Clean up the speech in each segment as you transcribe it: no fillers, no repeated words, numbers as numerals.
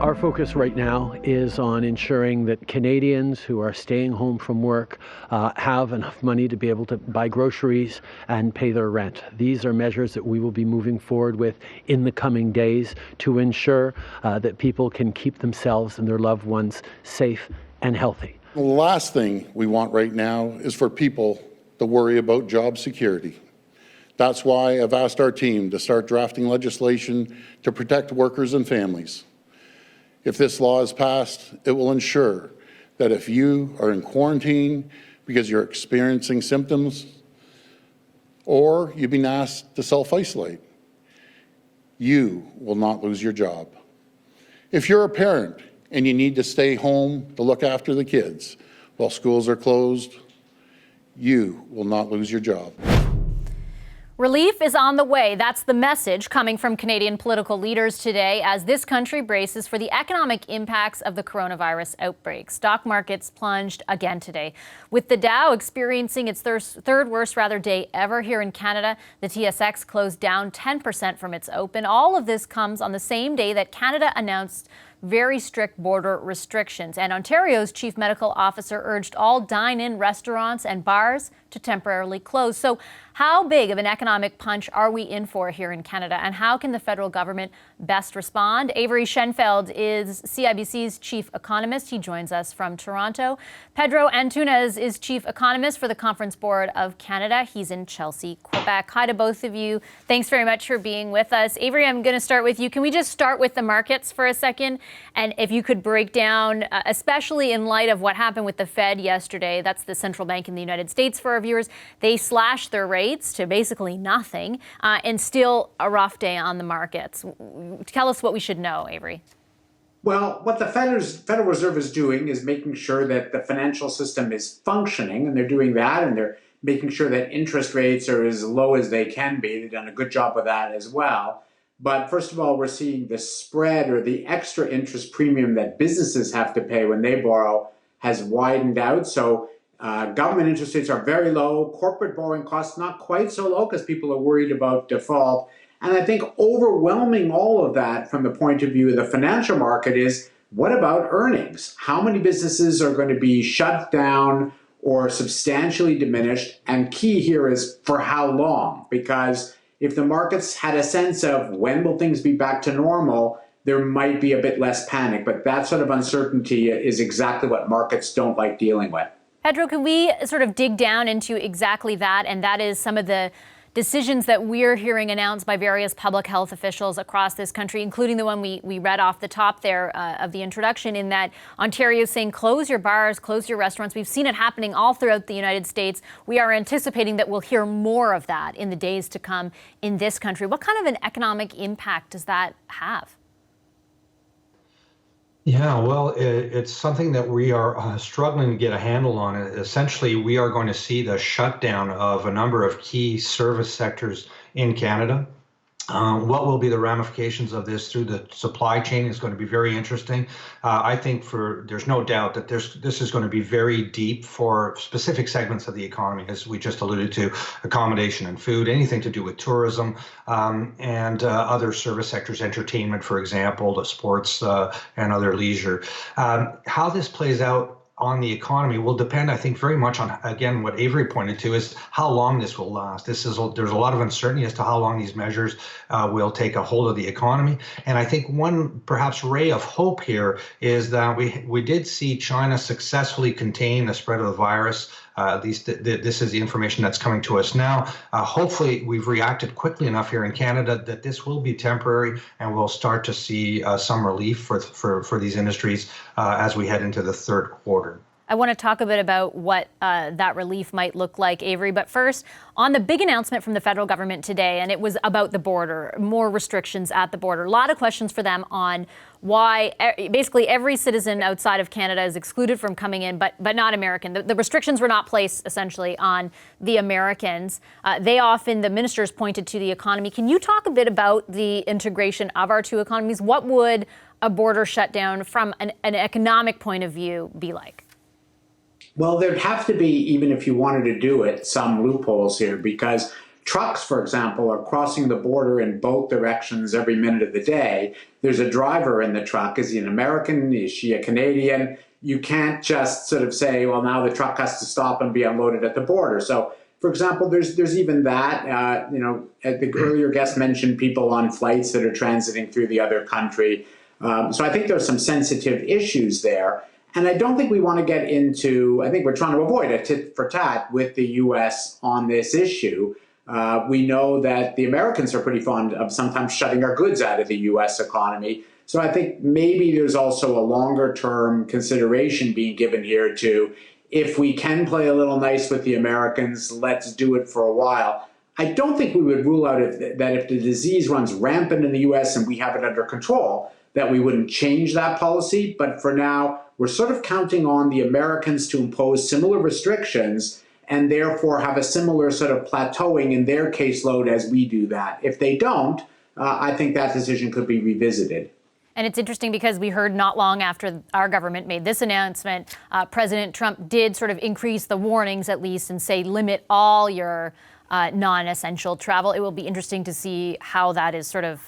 Our focus right now is on ensuring that Canadians who are staying home from work have enough money to be able to buy groceries and pay their rent. These are measures that we will be moving forward with in the coming days to ensure that people can keep themselves and their loved ones safe and healthy. The last thing we want right now is for people to worry about job security. That's why I've asked our team to start drafting legislation to protect workers and families. If this law is passed, it will ensure that if you are in quarantine because you're experiencing symptoms or you've been asked to self-isolate, you will not lose your job. If you're a parent and you need to stay home to look after the kids while schools are closed, you will not lose your job. Relief is on the way. That's the message coming from Canadian political leaders today as this country braces for the economic impacts of the coronavirus outbreak. Stock markets plunged again today, with the Dow experiencing its third worst day ever here in Canada. The TSX closed down 10% from its open. All of this comes on the same day that Canada announced very strict border restrictions. And Ontario's chief medical officer urged all dine-in restaurants and bars to temporarily close. So how big of an economic punch are we in for here in Canada, and how can the federal government best respond? Avery Schenfeld is CIBC's chief economist. He joins us from Toronto. Pedro Antunes is chief economist for the Conference Board of Canada. He's in Chelsea, Quebec. Hi to both of you. Thanks very much for being with us. Avery, I'm going to start with you. Can we just start with the markets for a second? And if you could break down, especially in light of what happened with the Fed yesterday, that's the central bank in the United States for our viewers, they slashed their rates to basically nothing, and still a rough day on the markets. Tell us what we should know, Avery. Well, what the Federal Reserve is doing is making sure that the financial system is functioning, and they're doing that, and they're making sure that interest rates are as low as they can be. They've done a good job of that as well. But first of all, we're seeing the spread, or the extra interest premium that businesses have to pay when they borrow, has widened out. So government interest rates are very low. Corporate borrowing costs not quite so low because people are worried about default. And I think overwhelming all of that from the point of view of the financial market is, what about earnings? How many businesses are going to be shut down or substantially diminished? And key here is for how long? Because if the markets had a sense of when will things be back to normal, there might be a bit less panic. But that sort of uncertainty is exactly what markets don't like dealing with. Pedro, can we sort of dig down into exactly that? And that is some of the decisions that we're hearing announced by various public health officials across this country, including the one we read off the top there of the introduction, in that Ontario is saying close your bars, close your restaurants. We've seen it happening all throughout the United States. We are anticipating that we'll hear more of that in the days to come in this country. What kind of an economic impact does that have? Yeah, well, it's something that we are struggling to get a handle on. Essentially, we are going to see the shutdown of a number of key service sectors in Canada. What will be the ramifications of this through the supply chain is going to be very interesting. I think there's no doubt that this is going to be very deep for specific segments of the economy, as we just alluded to: accommodation and food, anything to do with tourism, and other service sectors, entertainment, for example, the sports and other leisure. How this plays out on the economy will depend, I think, very much on, again, what Avery pointed to, is how long this will last. There's a lot of uncertainty as to how long these measures will take a hold of the economy. And I think one perhaps ray of hope here is that we did see China successfully contain the spread of the virus. At least this is the information that's coming to us now. Hopefully, we've reacted quickly enough here in Canada that this will be temporary, and we'll start to see some relief for these industries as we head into the third quarter. I want to talk a bit about what that relief might look like, Avery. But first, on the big announcement from the federal government today, and it was about the border, more restrictions at the border. A lot of questions for them on why basically every citizen outside of Canada is excluded from coming in, but not American. The restrictions were not placed essentially on the Americans. The ministers pointed to the economy. Can you talk a bit about the integration of our two economies? What would a border shutdown from an economic point of view be like? Well, there'd have to be, even if you wanted to do it, some loopholes here, because trucks, for example, are crossing the border in both directions every minute of the day. There's a driver in the truck. Is he an American? Is she a Canadian? You can't just sort of say, well, now the truck has to stop and be unloaded at the border. So, for example, there's even that. The earlier guest mentioned people on flights that are transiting through the other country. So I think there's some sensitive issues there. And I don't think we want to get into, I think we're trying to avoid a tit for tat with the U.S. on this issue. We know that the Americans are pretty fond of sometimes shutting our goods out of the U.S. economy. So I think maybe there's also a longer term consideration being given here to, if we can play a little nice with the Americans, let's do it for a while. I don't think we would rule out that if the disease runs rampant in the U.S. and we have it under control, that we wouldn't change that policy. But for now, we're sort of counting on the Americans to impose similar restrictions and therefore have a similar sort of plateauing in their caseload as we do that. If they don't, I think that decision could be revisited. And it's interesting because we heard not long after our government made this announcement, President Trump did sort of increase the warnings at least and say limit all your non-essential travel. It will be interesting to see how that is sort of,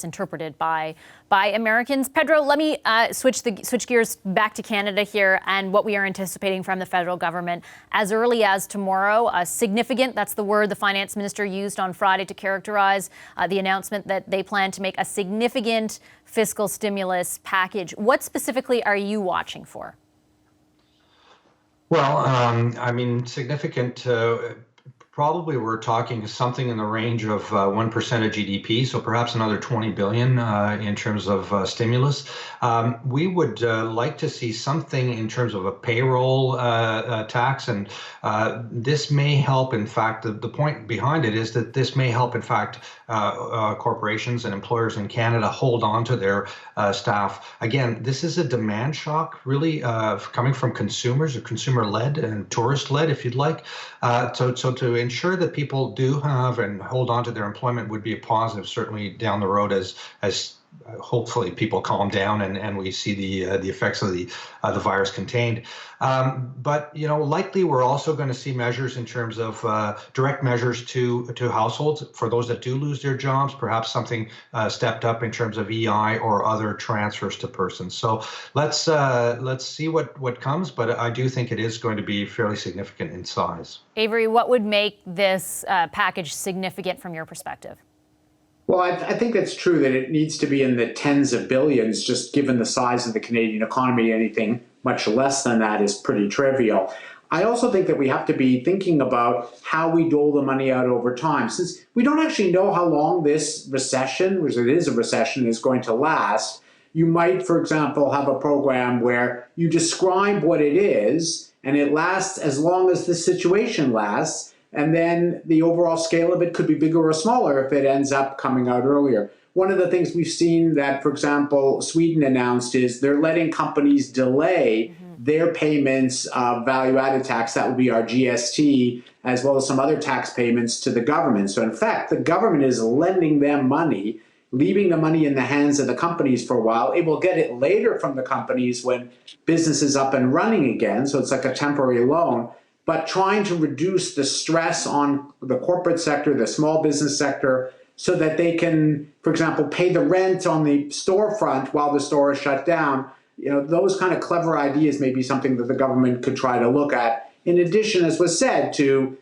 interpreted by Americans. Pedro, let me switch gears back to Canada here and what we are anticipating from the federal government as early as tomorrow. Significant, that's the word the finance minister used on Friday to characterize the announcement that they plan to make a significant fiscal stimulus package. What specifically are you watching for? Well, significant. Probably we're talking something in the range of 1% of GDP, so perhaps another 20 billion in terms of stimulus. We would like to see something in terms of a payroll tax, and this may help. In fact, the point behind it is that this may help, in fact, corporations and employers in Canada hold on to their staff. Again, this is a demand shock, really, coming from consumers, or consumer-led and tourist-led, if you'd like. So to ensure that people do have and hold on to their employment would be a positive, certainly down the road as hopefully people calm down and we see the effects of the virus contained. But likely we're also going to see measures in terms of direct measures to households for those that do lose their jobs, perhaps something stepped up in terms of EI or other transfers to persons. So let's see what comes, but I do think it is going to be fairly significant in size. Avery, what would make this package significant from your perspective? Well, I think it's true that it needs to be in the tens of billions, just given the size of the Canadian economy. Anything much less than that is pretty trivial. I also think that we have to be thinking about how we dole the money out over time, since we don't actually know how long this recession, which it is a recession, is going to last. You might, for example, have a program where you describe what it is, and it lasts as long as the situation lasts. And then the overall scale of it could be bigger or smaller if it ends up coming out earlier. One of the things we've seen that, for example, Sweden announced is they're letting companies delay their payments of value-added tax. That would be our GST, as well as some other tax payments to the government. So in fact, the government is lending them money, leaving the money in the hands of the companies for a while. It will get it later from the companies when business is up and running again. So it's like a temporary loan. But trying to reduce the stress on the corporate sector, the small business sector, so that they can, for example, pay the rent on the storefront while the store is shut down. Those kind of clever ideas may be something that the government could try to look at. In addition, as was said, to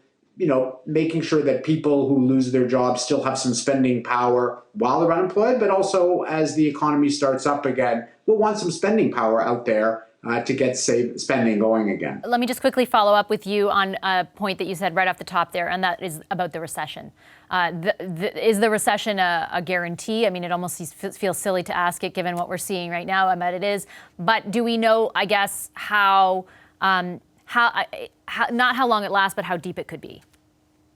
making sure that people who lose their jobs still have some spending power while they're unemployed, but also as the economy starts up again, we'll want some spending power out there to get spending going again. Let me just quickly follow up with you on a point that you said right off the top there, and that is about the recession. Is the recession a guarantee? I mean, it almost feels silly to ask it given what we're seeing right now. I bet it is. But do we know, I guess, how not how long it lasts, but how deep it could be?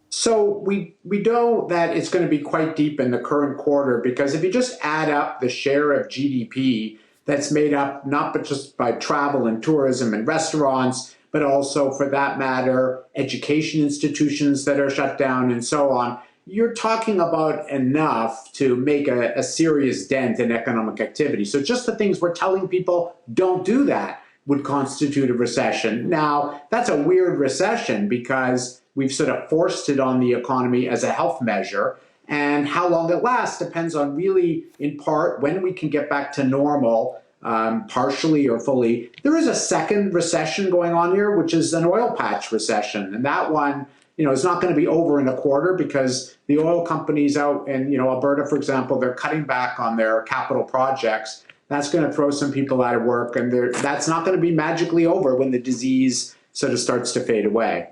So we know that it's going to be quite deep in the current quarter, because if you just add up the share of GDP that's made up not just by travel and tourism and restaurants, but also, for that matter, education institutions that are shut down and so on, you're talking about enough to make a serious dent in economic activity. So just the things we're telling people don't do that would constitute a recession. Now, that's a weird recession because we've sort of forced it on the economy as a health measure. And how long it lasts depends on really, in part, when we can get back to normal, partially or fully. There is a second recession going on here, which is an oil patch recession. And that one, is not going to be over in a quarter because the oil companies out in, Alberta, for example, they're cutting back on their capital projects. That's going to throw some people out of work. And that's not going to be magically over when the disease sort of starts to fade away.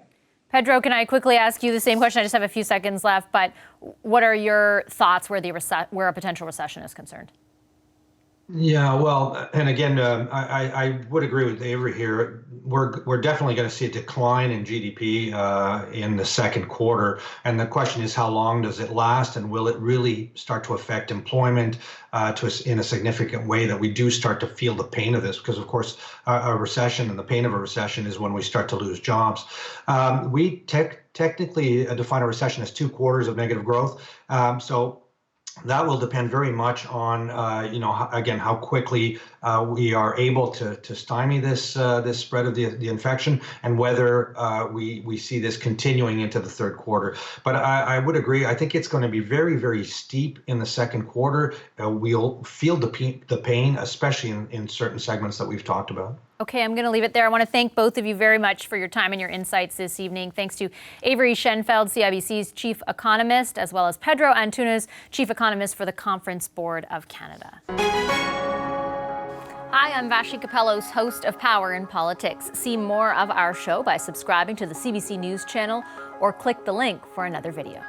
Pedro, can I quickly ask you the same question? I just have a few seconds left, but what are your thoughts where a potential recession is concerned? Yeah, well, and again, I would agree with Avery here. We're definitely going to see a decline in GDP in the second quarter, and the question is how long does it last, and will it really start to affect employment in a significant way that we do start to feel the pain of this? Because of course, a recession and the pain of a recession is when we start to lose jobs. We technically define a recession as 2 quarters of negative growth. So that will depend very much on, again, how quickly we are able to stymie this spread of the infection, and whether we see this continuing into the third quarter. But I would agree. I think it's going to be very, very steep in the second quarter. We'll feel the pain, especially in certain segments that we've talked about. Okay, I'm going to leave it there. I want to thank both of you very much for your time and your insights this evening. Thanks to Avery Schenfeld, CIBC's chief economist, as well as Pedro Antunes, chief economist for the Conference Board of Canada. Hi, I'm Vashi Capellos, host of Power in Politics. See more of our show by subscribing to the CBC News channel or click the link for another video.